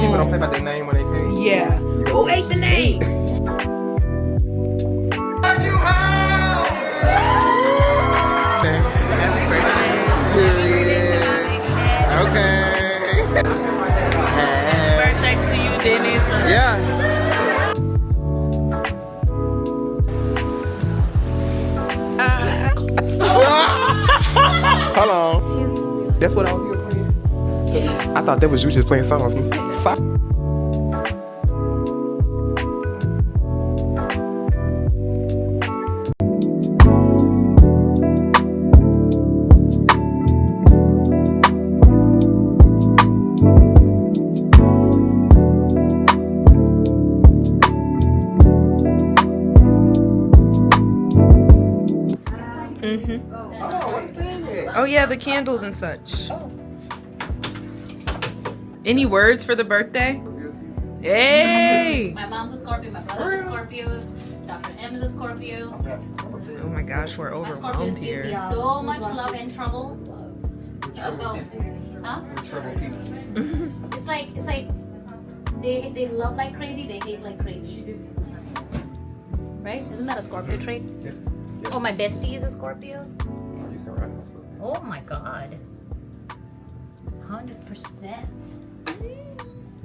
of people don't play by their name when they cake. Yeah. Who ate the name? Okay. Birthday to you, Dennis. Yeah. Hold on. That's what I was here playing? I thought that was you just playing songs. Sorry. Oh yeah, the candles and such. Any words for the birthday? Hey! My mom's a Scorpio, my brother's a Scorpio, Dr. M is a Scorpio. Oh my gosh, we're My Scorpios overwhelmed give me here. so much love and trouble. Huh? Trouble people. It's like they love like crazy, they hate like crazy. Right? Isn't that a Scorpio trait? Yes. Oh, my bestie is a Scorpio. Oh, you said right, I spoke. Oh my god. 100%.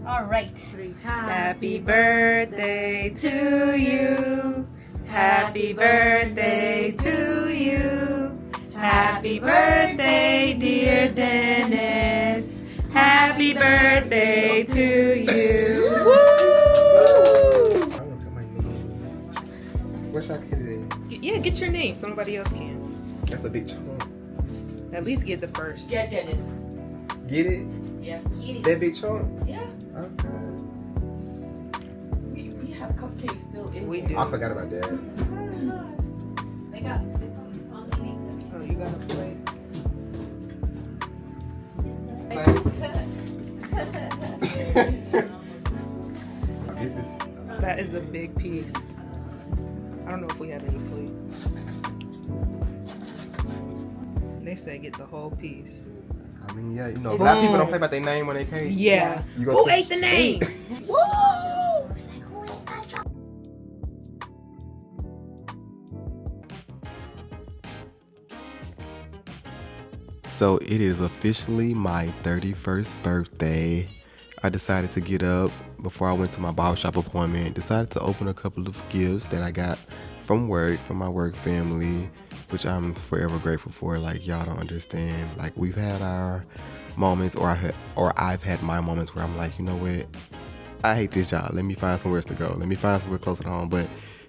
All right. Happy birthday to you. Happy birthday to you. Happy birthday, dear Dennis. Happy birthday to you. Woo! Where should I get it in? Yeah, get your name so nobody else can. That's a big chunk. At least get the first. Yeah, Dennis. Get it? Yeah. That big chunk? Yeah. Okay. We have cupcakes still in We there. do. I forgot about that. Wake up. I'm leaving. Oh, you got a plate. This is. That is a big piece. I don't know if we have any plates. They say get the whole piece. I mean, yeah, you know, black people don't play by their name when they cake. Yeah. You go Who to- ate the name? Woo! So it is officially my 31st birthday. I decided to get up before I went to my barbershop appointment, decided to open a couple of gifts that I got from work, from my work family, which I'm forever grateful for. Like, y'all don't understand. Like, we've had our moments, or I've had my moments where I'm like, you know what? I hate this job. Let me find somewhere else to go. Let me find somewhere closer to home. But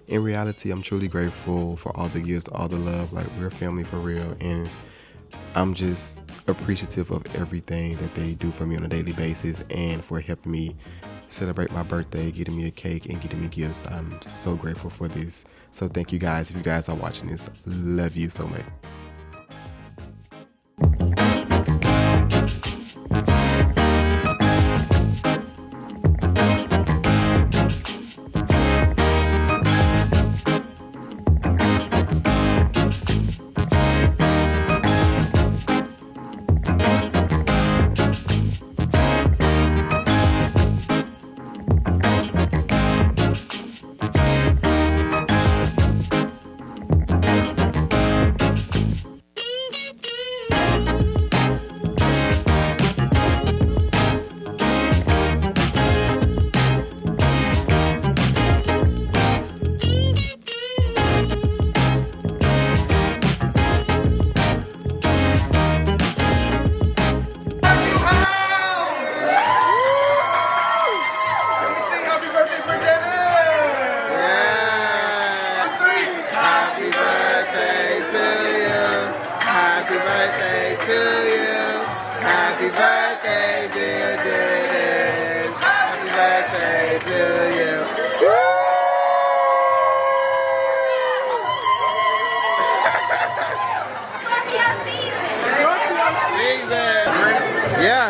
in reality, I'm truly grateful for all the gifts, all the love. Like, we're family for real. And I'm just appreciative of everything that they do for me on a daily basis and for helping me celebrate my birthday, getting me a cake and getting me gifts. I'm so grateful for this. So thank you guys. If you guys are watching this, love you so much. Happy birthday, dear Dennis. Happy birthday to you. Yeah.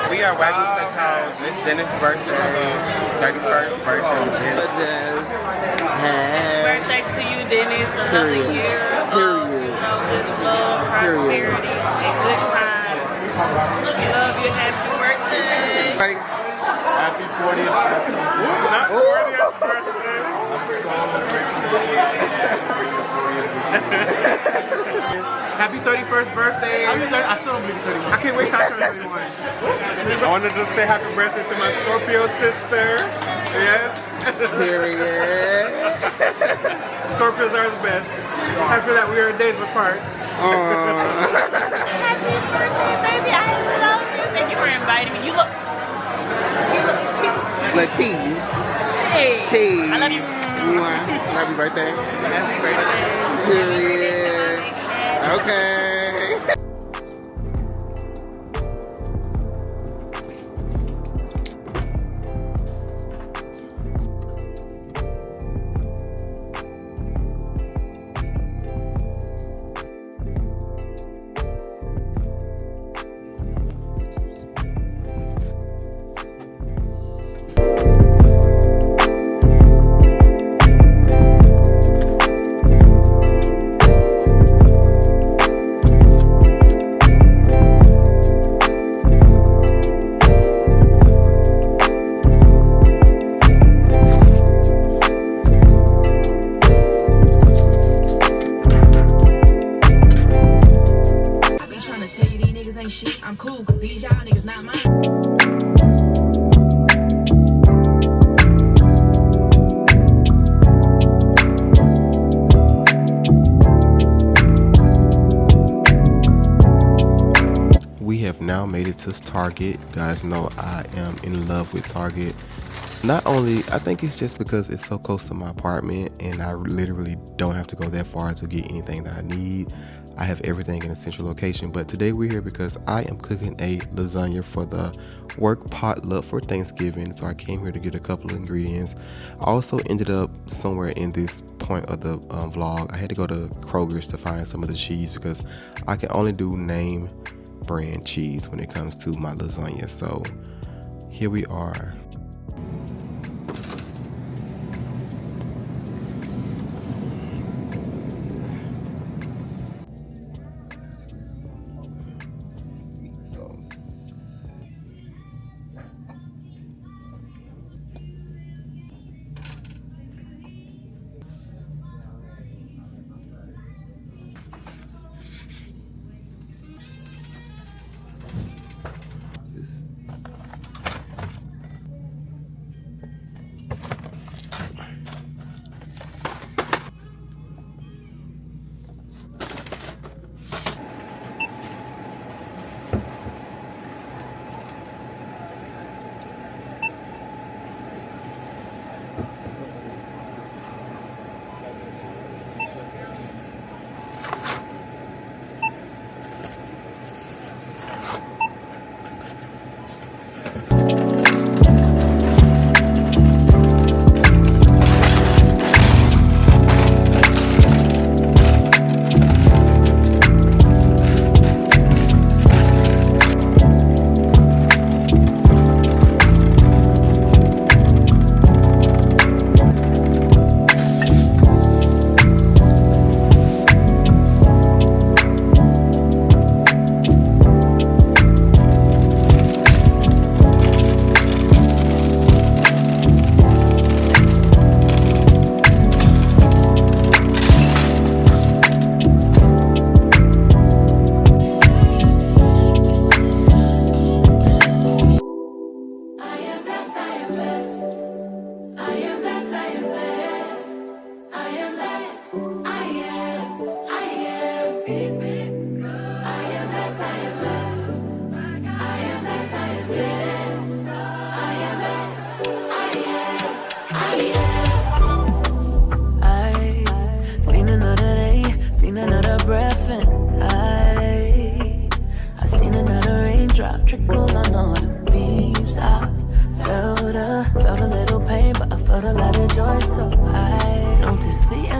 We are Wagyu Steakhouse. It's Dennis' birthday. 31st birthday. Birthday to you, Dennis. Another year of just love, prosperity, and good times. Love you. Happy birthday. happy 40th birthday. Not 40th birthday. Happy 31st birthday. I still don't believe it's 31. I can't wait till I turn 31. I want to just say happy birthday to my Scorpio sister. Yes. Period. Scorpios are the best. After that, we are days apart. Happy birthday, baby. I love you. Thank you for inviting me. You look cute. Latif. Hey. I love you. Happy birthday. Happy birthday. Period. Okay. I'm cool, cause these y'all niggas not mine. We have now made it to Target. You guys know I am in love with Target. Not only, I think it's just because it's so close to my apartment and I literally don't have to go that far to get anything that I need. I have everything in a central location, but today we're here because I am cooking a lasagna for the work potluck for Thanksgiving. So I came here to get a couple of ingredients. I also ended up somewhere in this point of the vlog. I had to go to Kroger's to find some of the cheese because I can only do name brand cheese when it comes to my lasagna. So here we are.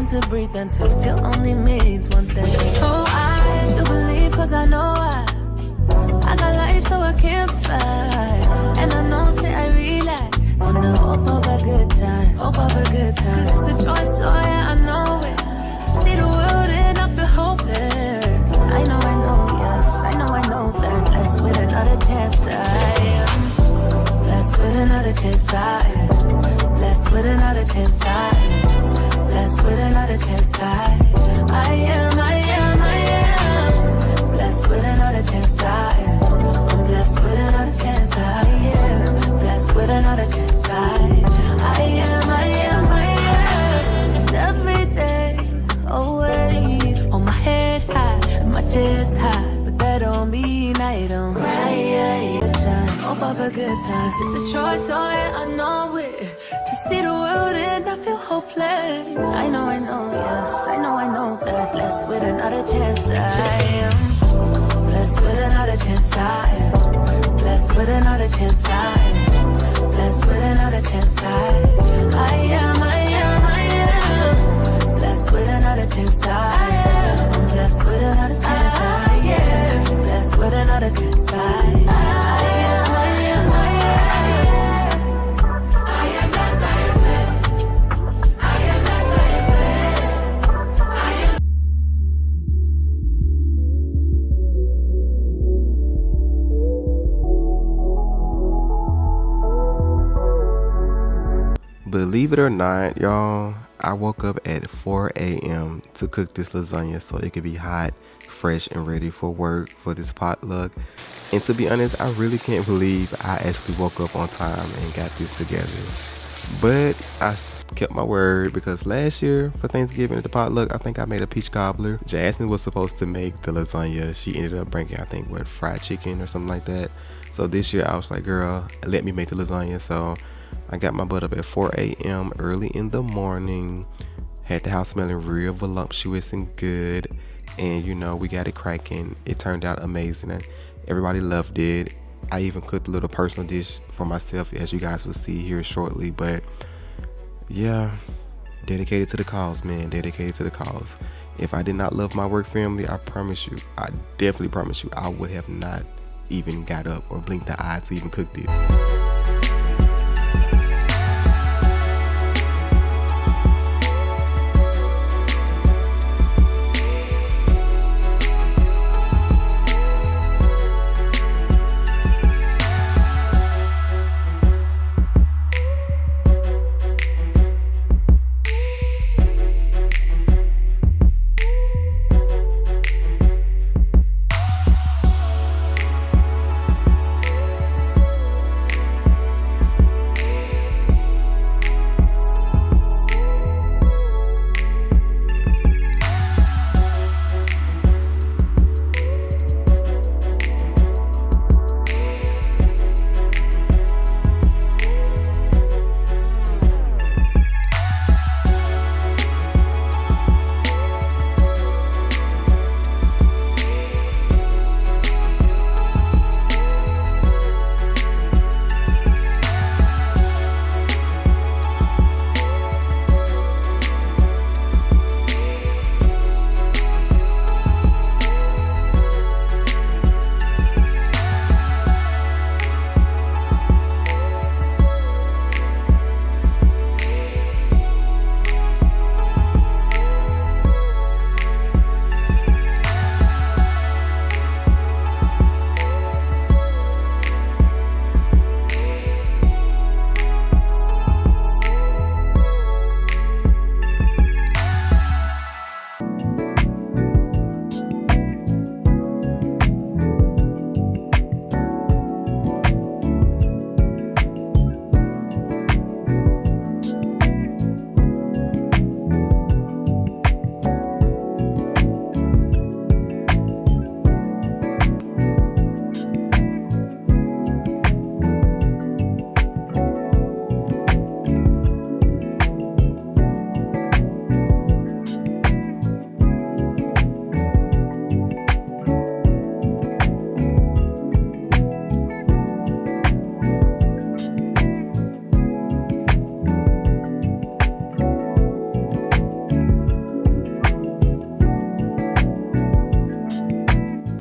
To breathe and to feel only means one thing. So I still believe cause I know I got life so I can't fight. And I know say I realize on the hope of a good time, hope of a good time. Cause it's a choice so yeah I know it. To see the world and not be hopeless. I know, yes, I know that. Let's with another chance. Let's with another chance. just hot, but that don't mean I don't cry every time. Hope I have a good time. It's a choice, so yeah, I know it. To see the world and I feel hopeless. I know, yes, I know that. Blessed with another chance, I am. Blessed with another chance, I am. Blessed with another chance, I am. Blessed with another chance, I am. Blessed with another chance, I am. Blessed with another chance, I am. Blessed with another chance, I am. Believe it or not, y'all, I woke up at 4 a.m. to cook this lasagna so it could be hot, fresh, and ready for work for this potluck. And to be honest, I really can't believe I actually woke up on time and got this together. But I kept my word because last year for Thanksgiving at the potluck, I think I made a peach cobbler. Jasmine was supposed to make the lasagna. She ended up bringing, I think, fried chicken or something like that. So this year I was like, girl, let me make the lasagna. So I got my butt up at 4 a.m. early in the morning. Had the house smelling real voluptuous and good. And you know, we got it cracking. It turned out amazing and everybody loved it. I even cooked a little personal dish for myself, as you guys will see here shortly. But yeah, dedicated to the cause, man. Dedicated to the cause. If I did not love my work family, I promise you, I definitely promise you, I would have not even got up or blinked the eye to even cook this.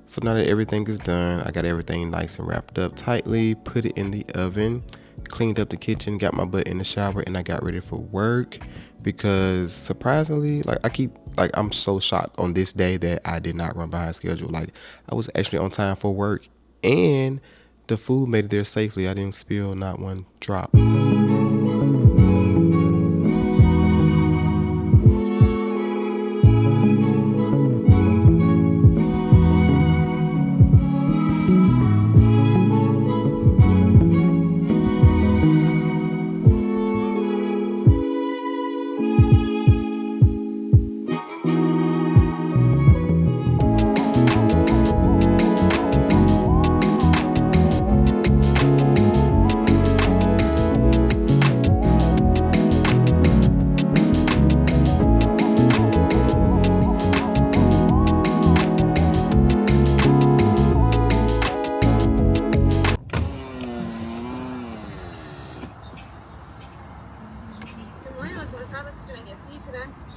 So now that everything is done, I got everything nice and wrapped up tightly, put it in the oven, cleaned up the kitchen, got my butt in the shower, and I got ready for work because surprisingly, I'm so shocked on this day that I did not run behind schedule. Like, I was actually on time for work and the food made it there safely. I didn't spill not one drop.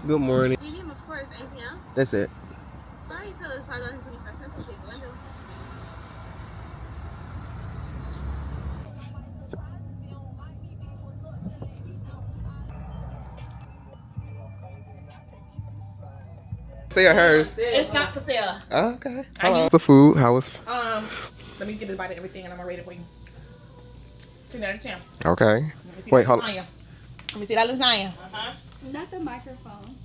Good morning. Medium, of course. Anything else? That's it. Sorry, tell us $5.25 will take the window. Say hers. It's not for sale. Oh, okay. How's the food? How was? Let me get a bite of everything and I'm gonna rate it for you. 2 out of 10. Okay. Let me see Wait, that hold. lasagna. Let me see that lasagna. Not the microphone.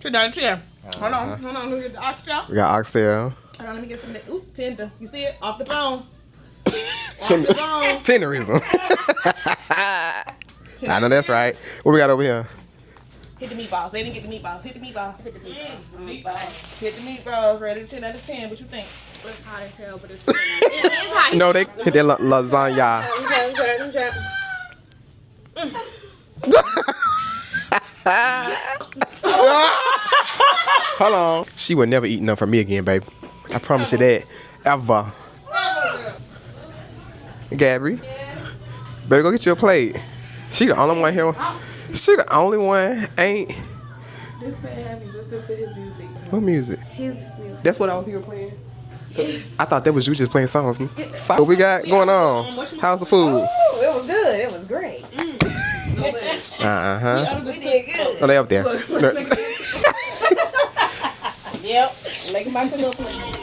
2 out of 10. Hold on. Let me get the oxtail. We got oxtail. Hold on, let me get some of that. Ooh, tender. You see it? Off the bone. Off the bone. Tenderism. I know that's right. What we got over here? Hit the meatballs. They didn't get the meatballs. Hit the meatballs. Hit the meatballs. Hit the meatballs. Ready? 10 out of 10. What you think? It's hot as hell, but it's It is hot. No, they hit that lasagna. Hold on. She would never eat nothing from me again, babe. I promise you that. Ever. Gabby. Baby, go get you a plate. She the only one here. She the only one ain't. This man, listen to his music. What music? His music. That's what I was here playing. I thought that was you just playing songs. So what we got going on? How's the food? Oh, it was good. It was great. We did good. Oh, they up there. Yep. Make him back to the plate.